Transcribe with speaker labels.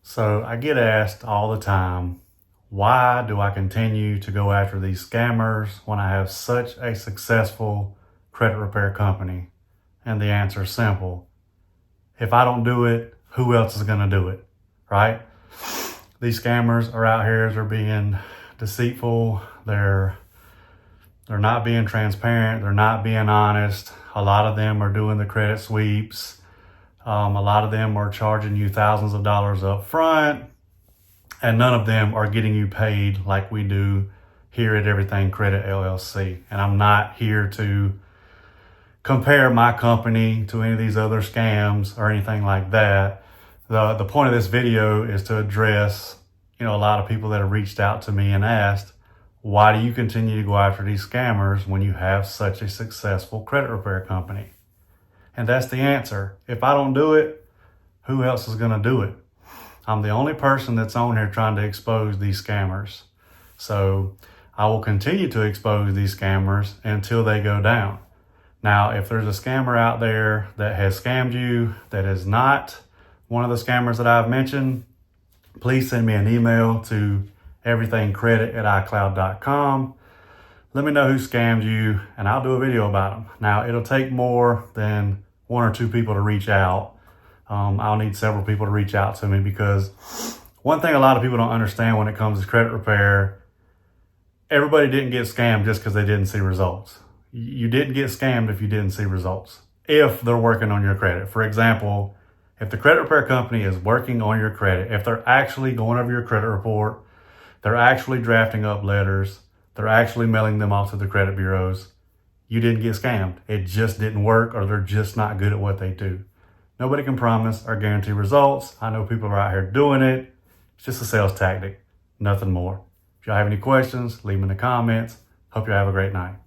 Speaker 1: So I get asked all the time, why do I continue to go after these scammers when I have such a successful credit repair company? And the answer is simple. If I don't do it, who else is going to do it, right? These scammers are out here, they're being deceitful, they're not being transparent, they're not being honest. A lot of them are doing the credit sweeps. A lot of them are charging you thousands of dollars up front, and none of them are getting you paid like we do here at Everything Credit LLC. And I'm not here to compare my company to any of these other scams or anything like that. The point of this video is to address, a lot of people that have reached out to me and asked, why do you continue to go after these scammers when you have such a successful credit repair company? And that's the answer. If I don't do it, who else is going to do it? I'm the only person that's on here trying to expose these scammers. So I will continue to expose these scammers until they go down. Now, if there's a scammer out there that has scammed you, that is not one of the scammers that I've mentioned, please send me an email to everythingcredit@icloud.com. Let me know who scammed you and I'll do a video about them. Now, it'll take more than 1 or 2 people to reach out. I'll need several people to reach out to me, because one thing a lot of people don't understand when it comes to credit repair, everybody didn't get scammed just because they didn't see results. You didn't get scammed if you didn't see results, if they're working on your credit. For example, if the credit repair company is working on your credit, if they're actually going over your credit report, they're actually drafting up letters, they're actually mailing them off to the credit bureaus, you didn't get scammed. It just didn't work, or they're just not good at what they do. Nobody can promise or guarantee results. I know people are out here doing it. It's just a sales tactic, nothing more. If y'all have any questions, leave them in the comments. Hope you have a great night.